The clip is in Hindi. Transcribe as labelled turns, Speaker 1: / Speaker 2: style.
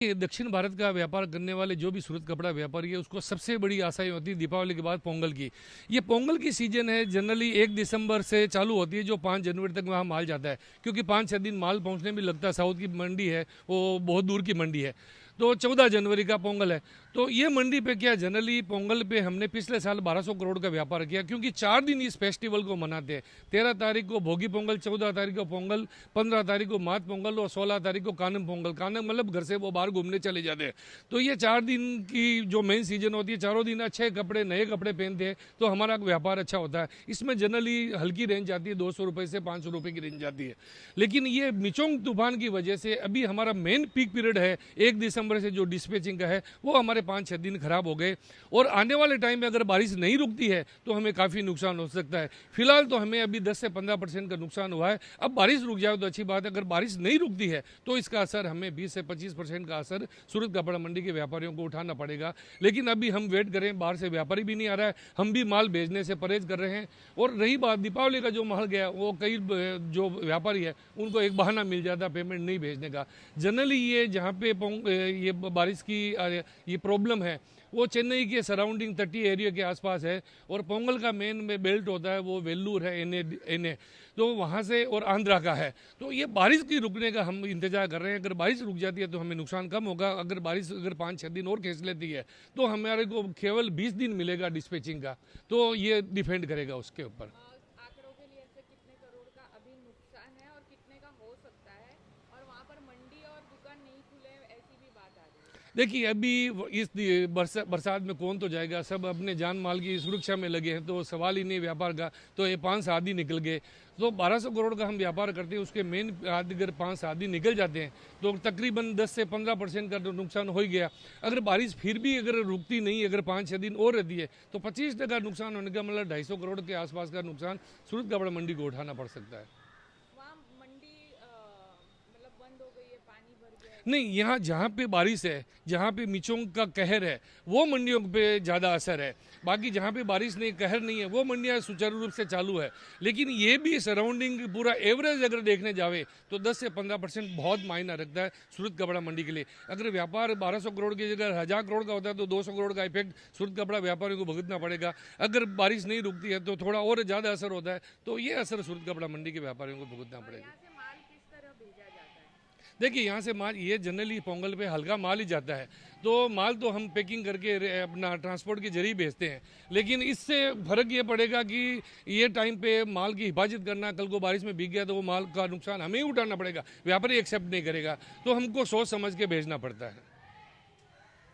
Speaker 1: ये दक्षिण भारत का व्यापार करने वाले जो भी सूरत कपड़ा व्यापारी है उसको सबसे बड़ी आशाएं होती है दीपावली के बाद पोंगल की। ये पोंगल की सीजन है, जनरली 1 दिसंबर से चालू होती है जो 5 जनवरी तक वहाँ माल जाता है, क्योंकि 5-6 दिन माल पहुँचने में लगता है। साउथ की मंडी है वो बहुत दूर की मंडी है, तो 14 जनवरी का पोंगल है। तो ये मंडी पे क्या, जनरली पोंगल पे हमने पिछले साल 1200 करोड़ का व्यापार किया, क्योंकि 4 दिन इस फेस्टिवल को मनाते हैं। 13 तारीख को भोगी पोंगल, 14 तारीख को पोंगल, 15 तारीख को मात पोंगल और 16 तारीख को कानम पोंगल। कानम मतलब घर से वो बाहर घूमने चले जाते हैं। तो ये 4 दिन की जो मेन सीजन होती है, चारों दिन अच्छे कपड़े, नए कपड़े पहनते हैं तो हमारा व्यापार अच्छा होता है। इसमें जनरली हल्की रेंज आती है, 200 रुपये से 500 रुपये की रेंज आती है। लेकिन ये मिचोंग तूफान की वजह से अभी हमारा मेन पीक पीरियड है 1 दिसंबर से जो डिस्पैचिंग का है वो हमारे 5-6 दिन खराब हो गए। और आने वाले टाइम में अगर बारिश नहीं रुकती है तो हमें काफ़ी नुकसान हो सकता है। फिलहाल तो हमें अभी 10 से 15% का नुकसान हुआ है। अब बारिश रुक जाए तो अच्छी बात है, अगर बारिश नहीं रुकती है तो इसका असर हमें 20 से 25% का असर सूरत कपड़ा मंडी के व्यापारियों को उठाना पड़ेगा। लेकिन अभी हम वेट करें, बाहर से व्यापारी भी नहीं आ रहा है, हम भी माल भेजने से परहेज कर रहे हैं। और रही बात दीपावली का जो माल गया, वो कई जो व्यापारी है उनको एक बहाना मिल जाता है पेमेंट नहीं भेजने का। जनरली ये जहाँ पे ये बारिश की ये प्रॉब्लम है वो चेन्नई के सराउंडिंग तटीय एरिया के आसपास है। और पोंगल का मेन में बेल्ट होता है वो वेल्लूर है, एने तो वहाँ से, और आंध्रा का है। तो ये बारिश की रुकने का हम इंतजार कर रहे हैं। अगर बारिश रुक जाती है तो हमें नुकसान कम होगा। अगर बारिश 5-6 दिन और खींच लेती है तो हमारे को केवल 20 दिन मिलेगा डिस्पैचिंग का, तो ये डिपेंड करेगा उसके ऊपर।
Speaker 2: आंकड़ों के लिए से कितने करोड़ का अभी नुकसान है और कितने का हो सकता है, और वहाँ पर मंडी और दुकान नहीं खुले ऐसी भी बात आ रही है।
Speaker 1: देखिए अभी इस बरसात में कौन तो जाएगा, सब अपने जान माल की सुरक्षा में लगे हैं, तो सवाल ही नहीं व्यापार का। तो ये 5-7 दिन निकल गए, तो 1200 करोड़ का हम व्यापार करते हैं, उसके मेन अगर 5-7 दिन निकल जाते हैं तो तकरीबन 10 से 15% का तो नुकसान हो ही गया। अगर बारिश फिर भी अगर रुकती नहीं, अगर 5-6 दिन और रहती है तो 25% नुकसान होने का मतलब 250 करोड़ के आसपास का नुकसान सूरत कपड़ा मंडी को उठाना पड़ सकता है।
Speaker 2: वहाँ मंडी मतलब बंद हो गई है, पानी भर गया है।
Speaker 1: नहीं, यहाँ जहाँ पे बारिश है, जहाँ पे मिचोंग का कहर है, वो मंडियों पे ज़्यादा असर है। बाकी जहाँ पे बारिश नहीं, कहर नहीं है, वो मंडियाँ सुचारू रूप से चालू है। लेकिन ये भी सराउंडिंग पूरा एवरेज अगर देखने जावे तो 10 से 15% बहुत मायना रखता है सूरत कपड़ा मंडी के लिए। अगर व्यापार 1200 करोड़ की जगह 1000 करोड़ का होता है तो 200 करोड़ का इफेक्ट सूरत कपड़ा व्यापारियों को भुगतना पड़ेगा। अगर बारिश नहीं रुकती है तो थोड़ा और ज़्यादा असर होता है, तो ये असर सूरत कपड़ा मंडी के व्यापारियों को भुगतना
Speaker 2: और
Speaker 1: पड़ेगा।
Speaker 2: यहाँ से माल किस तरह भेजा जाता है?
Speaker 1: देखिए यहाँ से माल, ये जनरली पोंगल पे हल्का माल ही जाता है, तो माल तो हम पैकिंग करके अपना ट्रांसपोर्ट के जरिए भेजते हैं। लेकिन इससे फ़र्क ये पड़ेगा कि ये टाइम पे माल की हिफाजत करना, कल को बारिश में भीग गया तो वो माल का नुकसान हमें ही उठाना पड़ेगा, व्यापारी एक्सेप्ट नहीं करेगा, तो हमको सोच समझ के भेजना पड़ता है।